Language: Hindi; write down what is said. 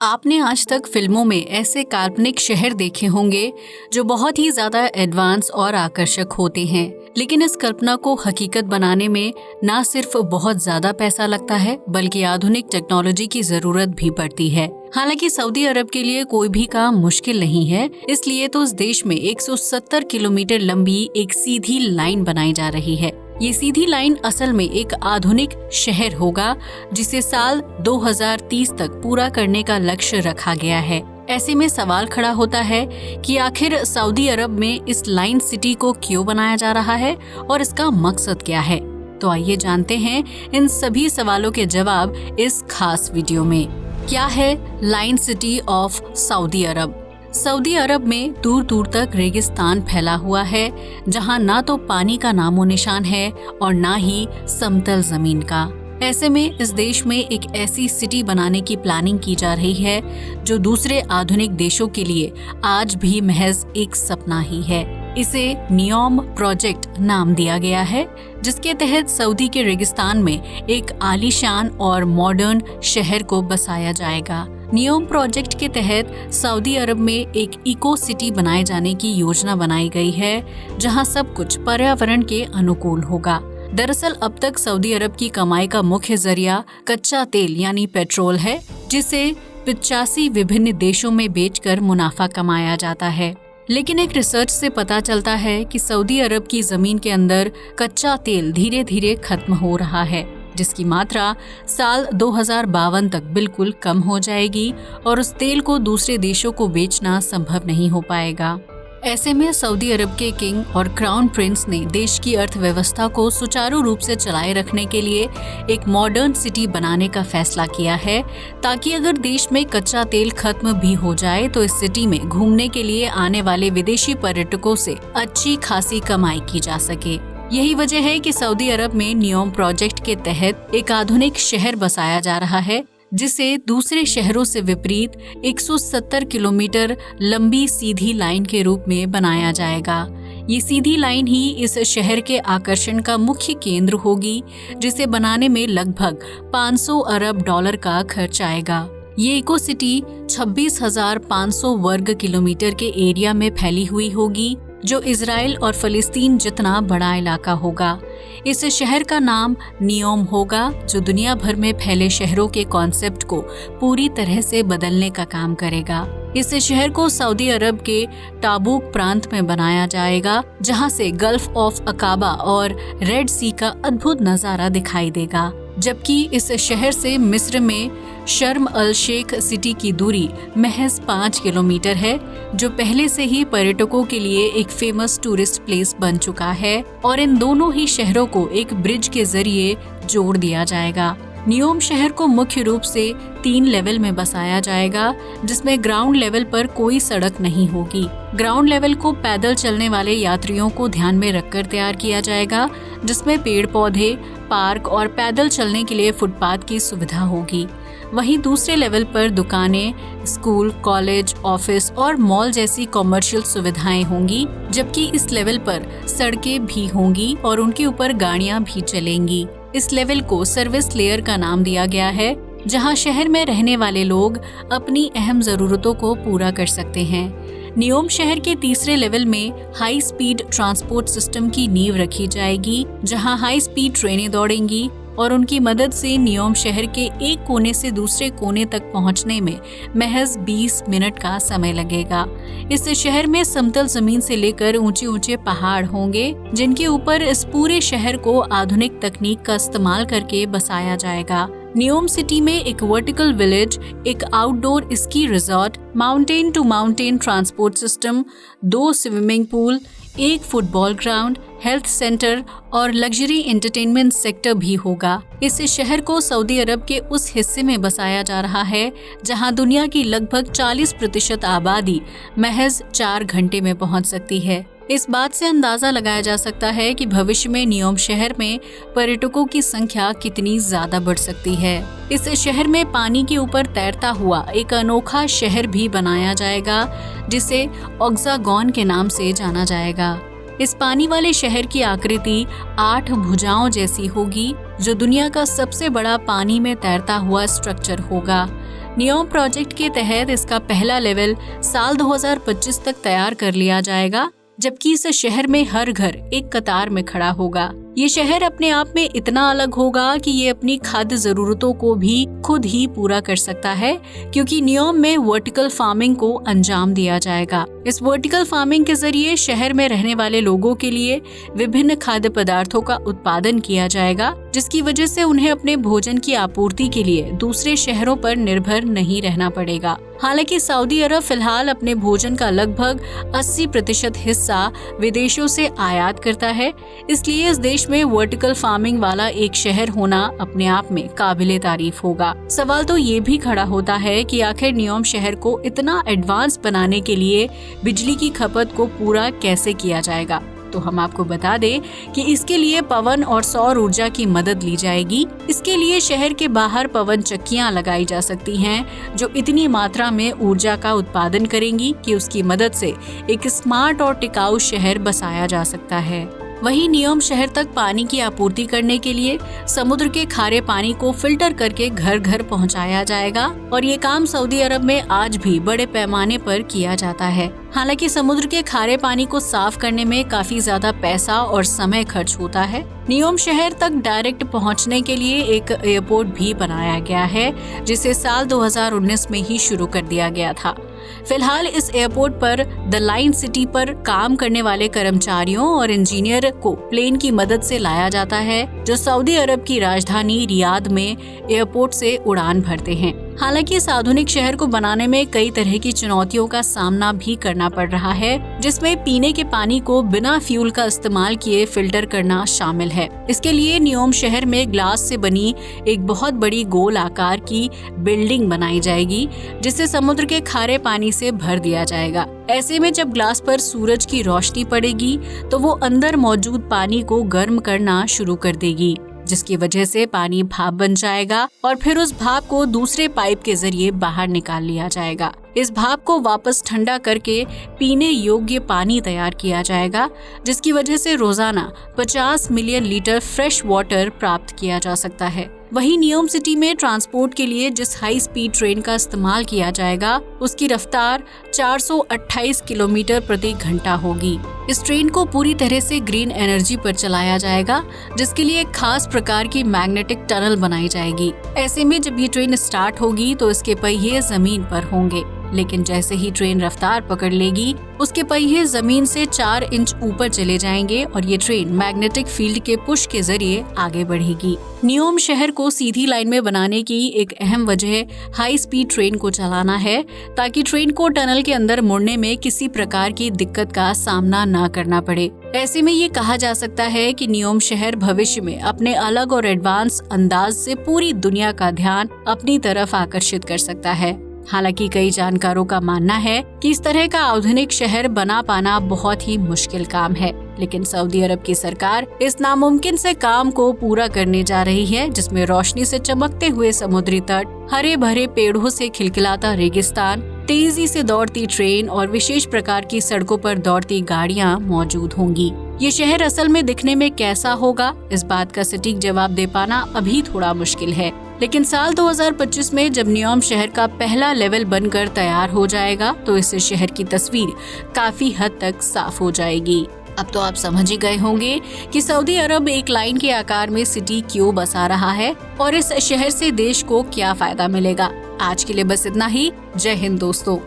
आपने आज तक फिल्मों में ऐसे काल्पनिक शहर देखे होंगे जो बहुत ही ज्यादा एडवांस और आकर्षक होते हैं, लेकिन इस कल्पना को हकीकत बनाने में ना सिर्फ बहुत ज्यादा पैसा लगता है बल्कि आधुनिक टेक्नोलॉजी की जरूरत भी पड़ती है। हालांकि सऊदी अरब के लिए कोई भी काम मुश्किल नहीं है, इसलिए तो उस देश में 170 किलोमीटर लंबी एक सीधी लाइन बनाई जा रही है। ये सीधी लाइन असल में एक आधुनिक शहर होगा जिसे साल 2030 तक पूरा करने का लक्ष्य रखा गया है। ऐसे में सवाल खड़ा होता है कि आखिर सऊदी अरब में इस लाइन सिटी को क्यों बनाया जा रहा है और इसका मकसद क्या है। तो आइए जानते हैं इन सभी सवालों के जवाब इस खास वीडियो में। क्या है line city of Saudi Arab? Saudi Arab में दूर दूर तक रेगिस्तान फैला हुआ है, जहां ना तो पानी का नामो निशान है और ना ही समतल जमीन का। ऐसे में इस देश में एक ऐसी सिटी बनाने की प्लानिंग की जा रही है जो दूसरे आधुनिक देशों के लिए आज भी महज एक सपना ही है। इसे नियोम प्रोजेक्ट नाम दिया गया है, जिसके तहत सऊदी के रेगिस्तान में एक आलीशान और मॉडर्न शहर को बसाया जाएगा। नियोम प्रोजेक्ट के तहत सऊदी अरब में एक इको सिटी बनाए जाने की योजना बनाई गई है, जहां सब कुछ पर्यावरण के अनुकूल होगा। दरअसल अब तक सऊदी अरब की कमाई का मुख्य जरिया कच्चा तेल यानी पेट्रोल है, जिसे 85 विभिन्न देशों में बेचकर मुनाफा कमाया जाता है। लेकिन एक रिसर्च से पता चलता है कि सऊदी अरब की जमीन के अंदर कच्चा तेल धीरे धीरे खत्म हो रहा है, जिसकी मात्रा साल 2052 तक बिल्कुल कम हो जाएगी और उस तेल को दूसरे देशों को बेचना संभव नहीं हो पाएगा। ऐसे में सऊदी अरब के किंग और क्राउन प्रिंस ने देश की अर्थव्यवस्था को सुचारू रूप से चलाए रखने के लिए एक मॉडर्न सिटी बनाने का फैसला किया है, ताकि अगर देश में कच्चा तेल खत्म भी हो जाए तो इस सिटी में घूमने के लिए आने वाले विदेशी पर्यटकों से अच्छी खासी कमाई की जा सके। यही वजह है कि सऊदी अरब में नियोम प्रोजेक्ट के तहत एक आधुनिक शहर बसाया जा रहा है, जिसे दूसरे शहरों से विपरीत 170 किलोमीटर लंबी सीधी लाइन के रूप में बनाया जाएगा। ये सीधी लाइन ही इस शहर के आकर्षण का मुख्य केंद्र होगी, जिसे बनाने में लगभग 500 अरब डॉलर का खर्च आएगा। ये इको सिटी 26,500 वर्ग किलोमीटर के एरिया में फैली हुई होगी, जो इजराइल और फलस्तीन जितना बड़ा इलाका होगा। इस शहर का नाम नियोम होगा, जो दुनिया भर में फैले शहरों के कॉन्सेप्ट को पूरी तरह से बदलने का काम करेगा। इस शहर को सऊदी अरब के टाबूक प्रांत में बनाया जाएगा, जहां से गल्फ ऑफ अकाबा और रेड सी का अद्भुत नजारा दिखाई देगा। जबकि इस शहर से मिस्र में शर्म अल शेख सिटी की दूरी महज 5 किलोमीटर है, जो पहले से ही पर्यटकों के लिए एक फेमस टूरिस्ट प्लेस बन चुका है और इन दोनों ही शहरों को एक ब्रिज के जरिए जोड़ दिया जाएगा। नियोम शहर को मुख्य रूप से 3 लेवल में बसाया जाएगा, जिसमें ग्राउंड लेवल पर कोई सड़क नहीं होगी। ग्राउंड लेवल को पैदल चलने वाले यात्रियों को ध्यान में रखकर तैयार किया जाएगा, जिसमें पेड़ पौधे, पार्क और पैदल चलने के लिए फुटपाथ की सुविधा होगी। वहीं दूसरे लेवल पर दुकानें, स्कूल, कॉलेज, ऑफिस और मॉल जैसी कॉमर्शियल सुविधाएं होंगी, जबकि इस लेवल पर सड़कें भी होंगी और उनके ऊपर गाड़ियां भी चलेंगी। इस लेवल को सर्विस लेयर का नाम दिया गया है, जहां शहर में रहने वाले लोग अपनी अहम जरूरतों को पूरा कर सकते हैं। नियोम शहर के तीसरे लेवल में हाई स्पीड ट्रांसपोर्ट सिस्टम की नींव रखी जाएगी, जहां हाई स्पीड ट्रेनें दौड़ेंगी और उनकी मदद से नियोम शहर के एक कोने से दूसरे कोने तक पहुंचने में महज 20 मिनट का समय लगेगा। इस शहर में समतल जमीन से लेकर ऊंचे ऊंचे पहाड़ होंगे, जिनके ऊपर इस पूरे शहर को आधुनिक तकनीक का इस्तेमाल करके बसाया जाएगा। नियोम सिटी में एक वर्टिकल विलेज, एक outdoor ski resort, mountain to mountain transport system, 2 swimming pool, एक फुटबॉल ग्राउंड, हेल्थ सेंटर और लग्जरी एंटरटेनमेंट सेक्टर भी होगा। इस शहर को सऊदी अरब के उस हिस्से में बसाया जा रहा है जहां दुनिया की लगभग 40% आबादी महज 4 घंटे में पहुंच सकती है। इस बात से अंदाजा लगाया जा सकता है कि भविष्य में नियोम शहर में पर्यटकों की संख्या कितनी ज्यादा बढ़ सकती है। इस शहर में पानी के ऊपर तैरता हुआ एक अनोखा शहर भी बनाया जाएगा, जिसे ऑक्सागॉन के नाम से जाना जाएगा। इस पानी वाले शहर की आकृति 8 भुजाओं जैसी होगी, जो दुनिया का सबसे बड़ा पानी में तैरता हुआ स्ट्रक्चर होगा। नियोम प्रोजेक्ट के तहत इसका पहला लेवल साल 2025 तक तैयार कर लिया जाएगा, जबकि इस शहर में हर घर एक कतार में खड़ा होगा। ये शहर अपने आप में इतना अलग होगा कि ये अपनी खाद्य जरूरतों को भी खुद ही पूरा कर सकता है, क्योंकि नियोम में वर्टिकल फार्मिंग को अंजाम दिया जाएगा। इस वर्टिकल फार्मिंग के जरिए शहर में रहने वाले लोगों के लिए विभिन्न खाद्य पदार्थों का उत्पादन किया जाएगा, जिसकी वजह से उन्हें अपने भोजन की आपूर्ति के लिए दूसरे शहरों पर निर्भर नहीं रहना पड़ेगा। हालांकि सऊदी अरब फिलहाल अपने भोजन का लगभग 80% हिस्सा विदेशों से आयात करता है, इसलिए इस देश में वर्टिकल फार्मिंग वाला एक शहर होना अपने आप में काबिले तारीफ होगा। सवाल तो ये भी खड़ा होता है कि आखिर नियोम शहर को इतना एडवांस बनाने के लिए बिजली की खपत को पूरा कैसे किया जाएगा। तो हम आपको बता दें कि इसके लिए पवन और सौर ऊर्जा की मदद ली जाएगी। इसके लिए शहर के बाहर पवन चक्कियां लगाई जा सकती हैं, जो इतनी मात्रा में ऊर्जा का उत्पादन करेंगी कि उसकी मदद से एक स्मार्ट और टिकाऊ शहर बसाया जा सकता है। वहीं नियोम शहर तक पानी की आपूर्ति करने के लिए समुद्र के खारे पानी को फिल्टर करके घर घर पहुंचाया जाएगा, और ये काम सऊदी अरब में आज भी बड़े पैमाने पर किया जाता है। हालांकि समुद्र के खारे पानी को साफ करने में काफी ज्यादा पैसा और समय खर्च होता है। नियोम शहर तक डायरेक्ट पहुंचने के लिए एक एयरपोर्ट भी बनाया गया है, जिसे साल 2019 में ही शुरू कर दिया गया था। फिलहाल इस एयरपोर्ट पर द लाइन सिटी पर काम करने वाले कर्मचारियों और इंजीनियर को प्लेन की मदद से लाया जाता है, जो सऊदी अरब की राजधानी रियाद में एयरपोर्ट से उड़ान भरते हैं। हालांकि इस आधुनिक शहर को बनाने में कई तरह की चुनौतियों का सामना भी करना पड़ रहा है, जिसमें पीने के पानी को बिना फ्यूल का इस्तेमाल किए फिल्टर करना शामिल है। इसके लिए नियोम शहर में ग्लास से बनी एक बहुत बड़ी गोल आकार की बिल्डिंग बनाई जाएगी, जिसे समुद्र के खारे पानी से भर दिया जाएगा। ऐसे में जब ग्लास पर सूरज की रोशनी पड़ेगी तो वो अंदर मौजूद पानी को गर्म करना शुरू कर देगी, जिसकी वजह से पानी भाप बन जाएगा और फिर उस भाप को दूसरे पाइप के जरिए बाहर निकाल लिया जाएगा। इस भाप को वापस ठंडा करके पीने योग्य पानी तैयार किया जाएगा, जिसकी वजह से रोजाना 50 मिलियन लीटर फ्रेश वाटर प्राप्त किया जा सकता है। वहीं नियोम सिटी में ट्रांसपोर्ट के लिए जिस हाई स्पीड ट्रेन का इस्तेमाल किया जाएगा, उसकी रफ्तार 428 किलोमीटर प्रति घंटा होगी। इस ट्रेन को पूरी तरह से ग्रीन एनर्जी पर चलाया जाएगा, जिसके लिए एक खास प्रकार की मैग्नेटिक टनल बनाई जाएगी। ऐसे में जब ये ट्रेन स्टार्ट होगी तो इसके पहिए जमीन पर होंगे, लेकिन जैसे ही ट्रेन रफ्तार पकड़ लेगी, उसके पहिए जमीन से 4 इंच ऊपर चले जाएंगे और ये ट्रेन मैग्नेटिक फील्ड के पुश के जरिए आगे बढ़ेगी। नियोम शहर को सीधी लाइन में बनाने की एक अहम वजह हाई स्पीड ट्रेन को चलाना है, ताकि ट्रेन को टनल के अंदर मुड़ने में किसी प्रकार की दिक्कत का सामना न करना पड़े। ऐसे में ये कहा जा सकता है कि नियोम शहर भविष्य में अपने अलग और एडवांस अंदाज से पूरी दुनिया का ध्यान अपनी तरफ आकर्षित कर सकता है। हालांकि कई जानकारों का मानना है कि इस तरह का आधुनिक शहर बना पाना बहुत ही मुश्किल काम है, लेकिन सऊदी अरब की सरकार इस नामुमकिन से काम को पूरा करने जा रही है, जिसमें रोशनी से चमकते हुए समुद्री तट, हरे भरे पेड़ों से खिलखिलाता रेगिस्तान, तेजी से दौड़ती ट्रेन और विशेष प्रकार की सड़कों पर दौड़ती गाड़ियां मौजूद होंगी। ये शहर असल में दिखने में कैसा होगा, इस बात का सटीक जवाब दे पाना अभी थोड़ा मुश्किल है, लेकिन साल 2025 में जब नियोम शहर का पहला लेवल बनकर तैयार हो जाएगा तो इस शहर की तस्वीर काफी हद तक साफ हो जाएगी। अब तो आप समझ ही गए होंगे कि सऊदी अरब एक लाइन के आकार में सिटी क्यों बसा रहा है और इस शहर से देश को क्या फायदा मिलेगा। आज के लिए बस इतना ही। जय हिंद दोस्तों।